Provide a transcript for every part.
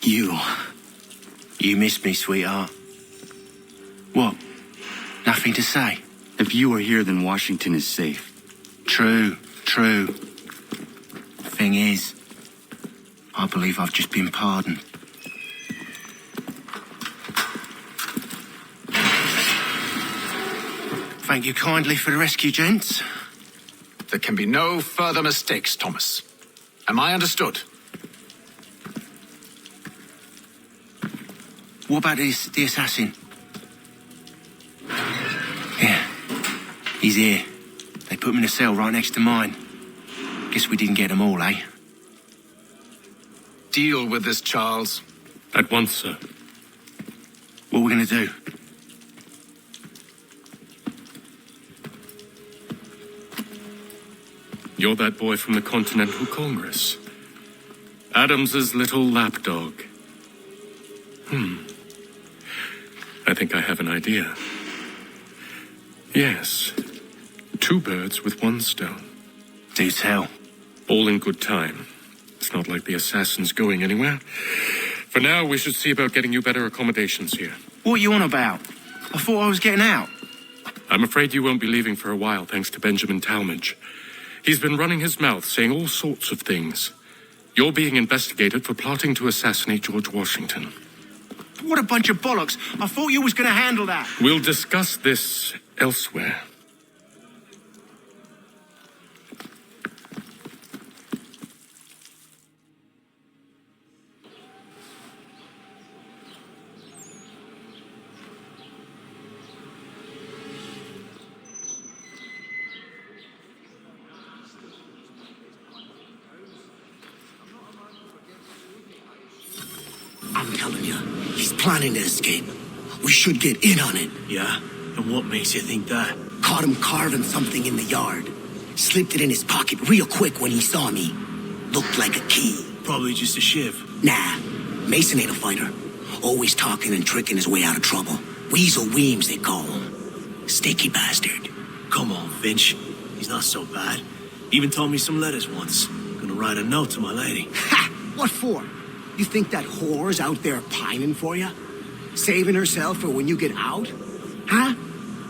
You. You missed me, sweetheart. What? Nothing to say? If you are here, then Washington is safe. True. Thing is, I believe I've just been pardoned. Thank you kindly for the rescue, gents. There can be no further mistakes, Thomas. Am I understood? What about the assassin? Yeah, he's here. They put him in a cell right next to mine. Guess we didn't get them all, eh? Deal with this, Charles. At once, sir. What are we gonna do? You're that boy from the Continental Congress. Adams's little lapdog. I think I have an idea. Yes. 2 birds with 1 stone. Do tell. All in good time. It's not like the assassin's going anywhere. For now, we should see about getting you better accommodations here. What are you on about? I thought I was getting out. I'm afraid you won't be leaving for a while, thanks to Benjamin Talmadge. He's been running his mouth, saying all sorts of things. You're being investigated for plotting to assassinate George Washington. What a bunch of bollocks. I thought you was going to handle that. We'll discuss this elsewhere. I'm telling you, he's planning to escape. We should get in on it. Yeah? And what makes you think that? Caught him carving something in the yard. Slipped it in his pocket real quick when he saw me. Looked like a key. Probably just a shiv. Nah, Mason ain't a fighter. Always talking and tricking his way out of trouble. Weasel Weems, they call him. Sticky bastard. Come on, Finch. He's not so bad. Even told me some letters once. Gonna write a note to my lady. Ha! What for? You think that whore's out there pining for you? Saving herself for when you get out? Huh?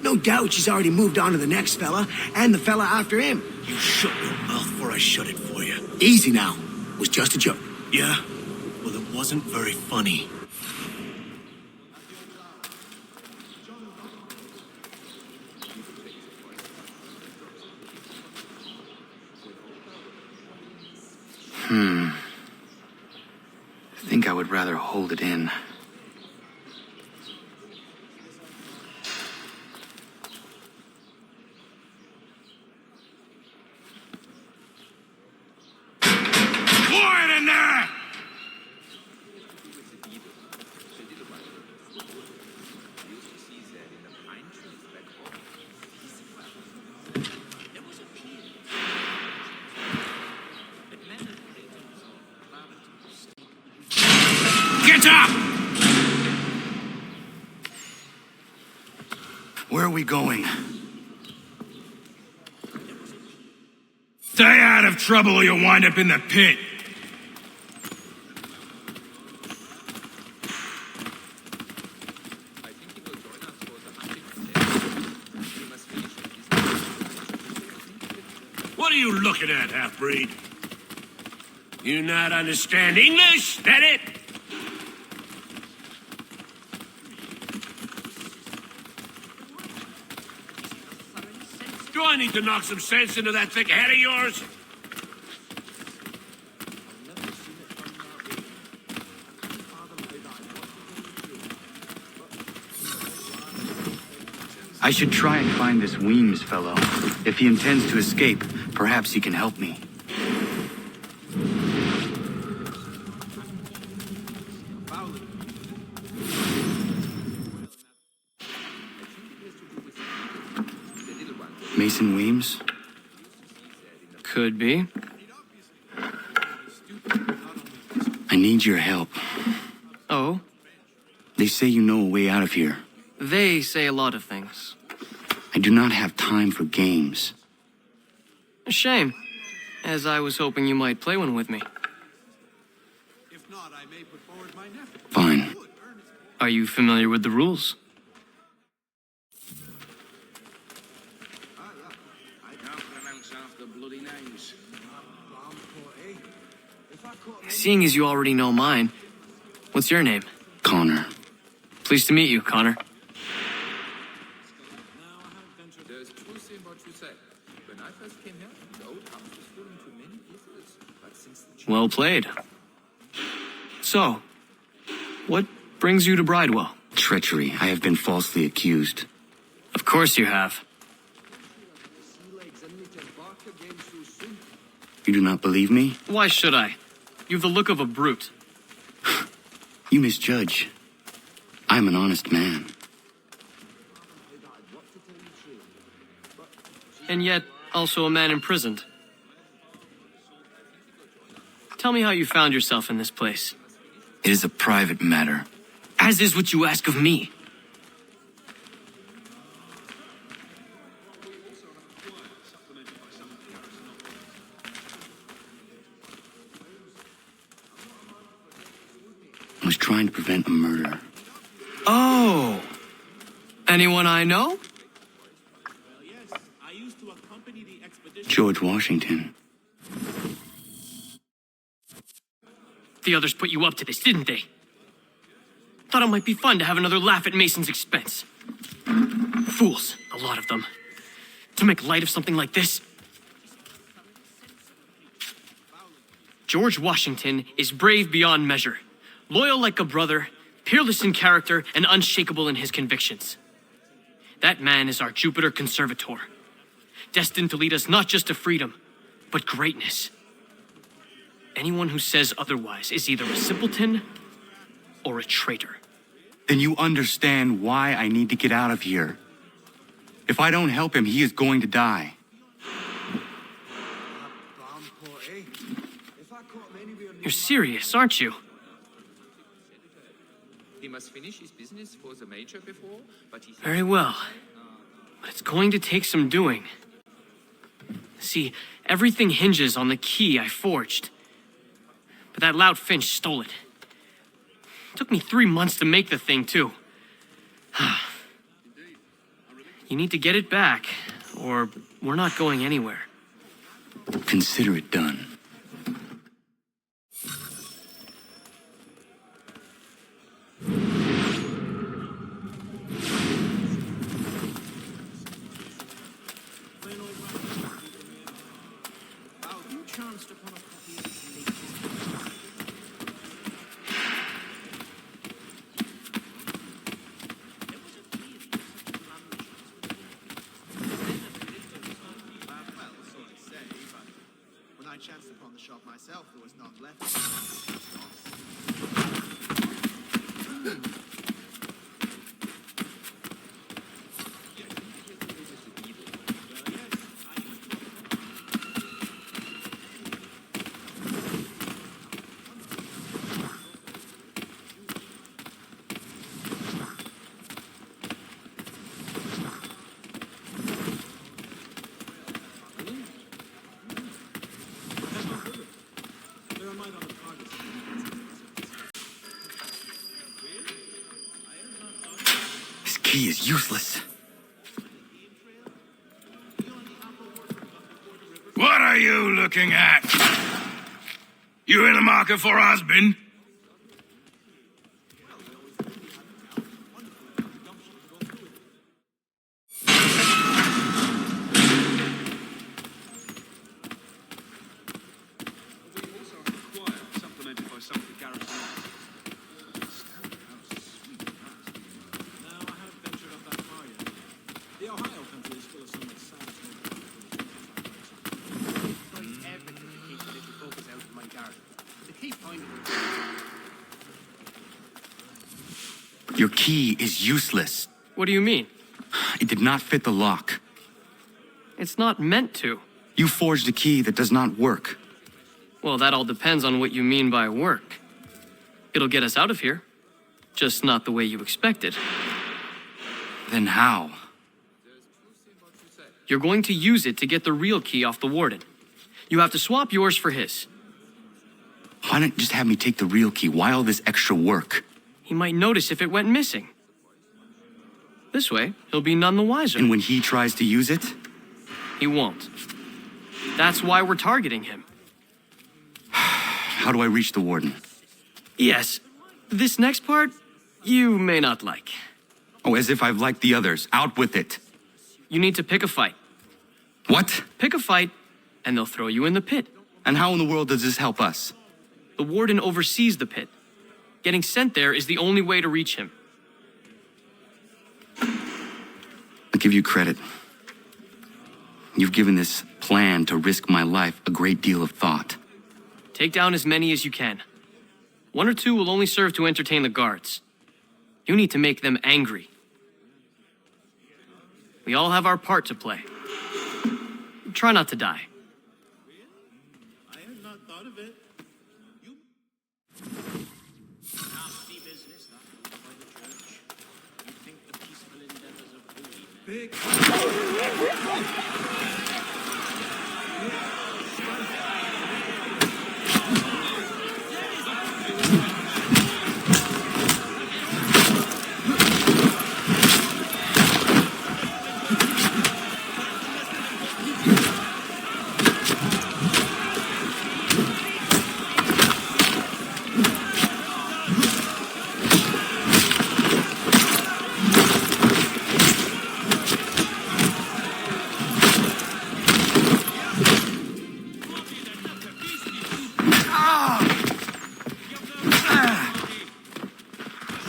No doubt she's already moved on to the next fella, and the fella after him. You shut your mouth before I shut it for you. Easy now. Was just a joke. Yeah? Well, it wasn't very funny. I think I would rather hold it in. Quiet in there! Get up! Where are we going? Stay out of trouble or you'll wind up in the pit. What are you looking at, half-breed? You not understand English? That it? Do I need to knock some sense into that thick head of yours? I should try and find this Weems fellow. If he intends to escape, perhaps he can help me. Mason Weems? Could be. I need your help. Oh? They say you know a way out of here. They say a lot of things. I do not have time for games. A shame, as I was hoping you might play one with me. If not, I may put forward my Fine. Are you familiar with the rules? Seeing as you already know mine, what's your name? Connor. Pleased to meet you, Connor. There's truth in what you say. When I first came here, the old house was full into many pieces. But since the change, Well played. So, what brings you to Bridewell? Treachery. I have been falsely accused. Of course you have. You do not believe me? Why should I? You've the look of a brute. You misjudge. I'm an honest man. And yet, also a man imprisoned. Tell me how you found yourself in this place. It is a private matter. As is what you ask of me. I was trying to prevent a murder. Oh. Anyone I know? George Washington. The others put you up to this, didn't they? Thought it might be fun to have another laugh at Mason's expense. Fools, a lot of them. To make light of something like this. George Washington is brave beyond measure, loyal like a brother, peerless in character, and unshakable in his convictions. That man is our Jupiter Conservator, destined to lead us not just to freedom, but greatness. Anyone who says otherwise is either a simpleton or a traitor. Then you understand why I need to get out of here. If I don't help him, he is going to die. You're serious, aren't you? he must finish his business for the major before, but he... Very well. But it's going to take some doing. See, everything hinges on the key I forged. But that loud Finch stole it. Took me 3 months to make the thing, too. You need to get it back, or we're not going anywhere. Consider it done. Chanced upon the shop myself, there was none left. This key is useless. What are you looking at? You in the market for a husband? Your key is useless. What do you mean? It did not fit the lock. It's not meant to. You forged a key that does not work. Well, that all depends on what you mean by work. It'll get us out of here. Just not the way you expected. Then how? You're going to use it to get the real key off the warden. You have to swap yours for his. Why not just have me take the real key? Why all this extra work? He might notice if it went missing. This way, he'll be none the wiser. And when he tries to use it? He won't. That's why we're targeting him. How do I reach the warden? Yes, this next part, you may not like. Oh, as if I've liked the others. Out with it. You need to pick a fight. What? Pick a fight, and they'll throw you in the pit. And how in the world does this help us? The warden oversees the pit. Getting sent there is the only way to reach him. I'll give you credit. You've given this plan to risk my life a great deal of thought. Take down as many as you can. 1 or 2 will only serve to entertain the guards. You need to make them angry. We all have our part to play. Try not to die. I had not thought of it. Nasty business, that by the church. You think the peaceful endeavors of holy men.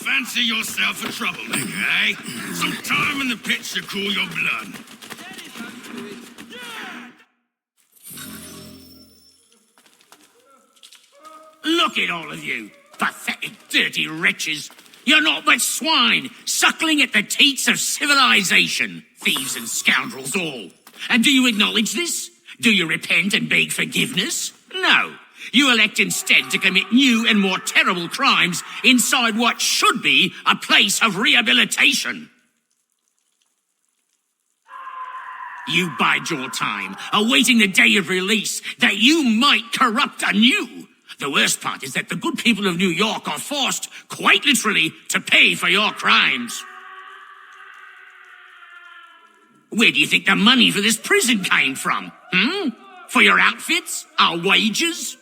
Fancy yourself a troublemaker, eh? Some time in the pits to cool your blood. Look at all of you, pathetic, dirty wretches. You're not but swine, suckling at the teats of civilization. Thieves and scoundrels all. And do you acknowledge this? Do you repent and beg forgiveness? No. You elect instead to commit new and more terrible crimes inside what should be a place of rehabilitation. You bide your time, awaiting the day of release that you might corrupt anew. The worst part is that the good people of New York are forced, quite literally, to pay for your crimes. Where do you think the money for this prison came from? For your outfits? Our wages?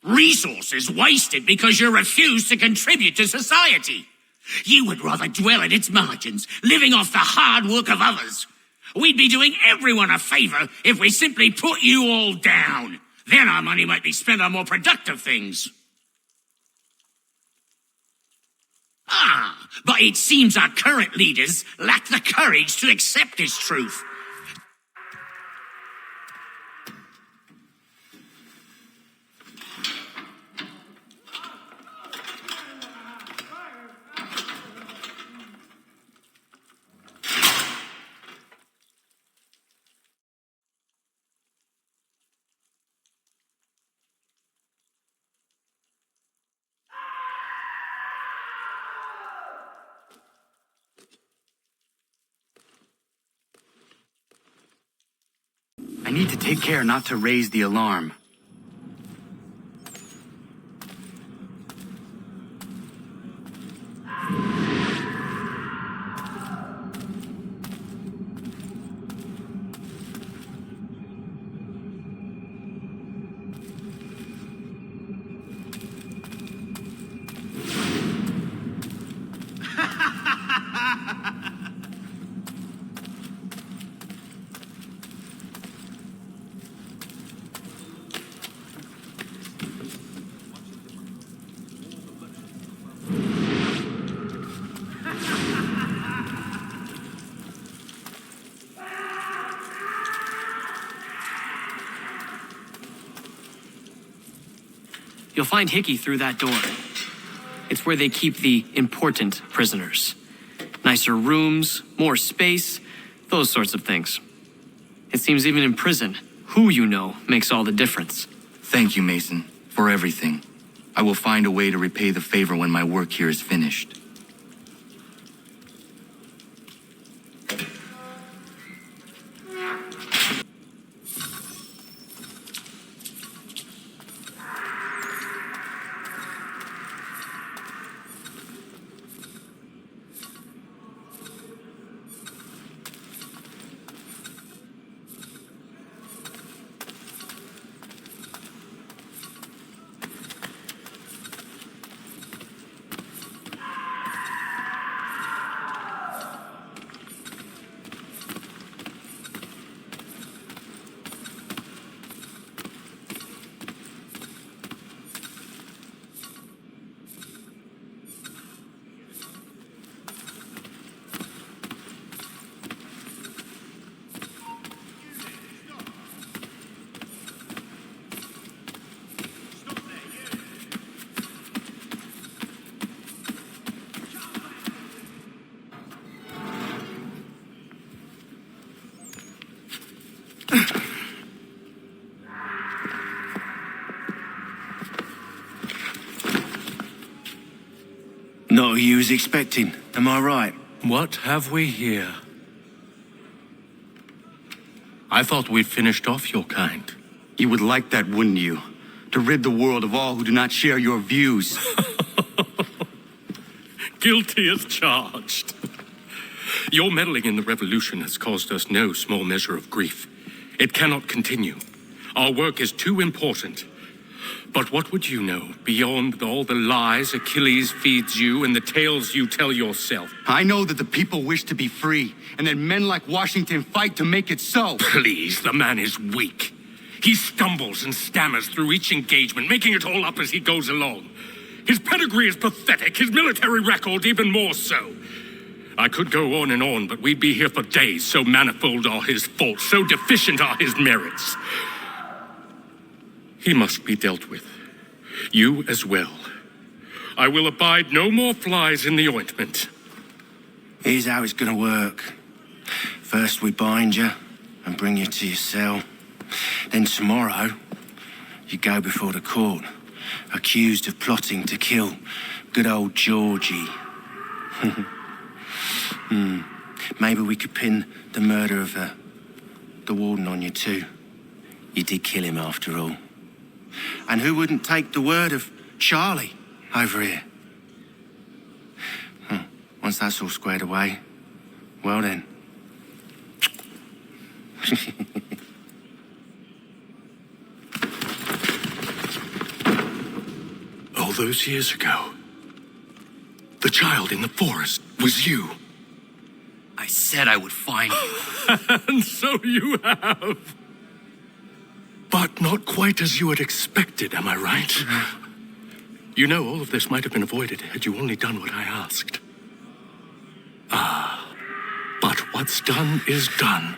Resources wasted because you refuse to contribute to society. You would rather dwell at its margins, living off the hard work of others. We'd be doing everyone a favor if we simply put you all down. Then our money might be spent on more productive things. But it seems our current leaders lack the courage to accept this truth. I need to take care not to raise the alarm. You'll find Hickey through that door. It's where they keep the important prisoners. Nicer rooms, more space, those sorts of things. It seems even in prison, who you know makes all the difference. Thank you, Mason, for everything. I will find a way to repay the favor when my work here is finished. what you was expecting, am I right? What have we here? I thought we'd finished off your kind. You would like that, wouldn't you? To rid the world of all who do not share your views. Guilty as charged. Your meddling in the revolution has caused us no small measure of grief. It cannot continue. Our work is too important. But what would you know beyond all the lies Achilles feeds you and the tales you tell yourself? I know that the people wish to be free, and that men like Washington fight to make it so. Please, the man is weak. He stumbles and stammers through each engagement, making it all up as he goes along. His pedigree is pathetic, his military record even more so. I could go on and on, but we'd be here for days, so manifold are his faults, so deficient are his merits. He must be dealt with. You as well. I will abide no more flies in the ointment. Here's how it's gonna work. First we bind you and bring you to your cell. Then tomorrow, you go before the court, accused of plotting to kill good old Georgie. Maybe we could pin the murder of the warden on you too. You did kill him after all. And who wouldn't take the word of Charlie over here? Once that's all squared away, well then. All those years ago, the child in the forest was you. I said I would find you. And so you have. But not quite as you had expected, am I right? You know, all of this might have been avoided had you only done what I asked. But what's done is done.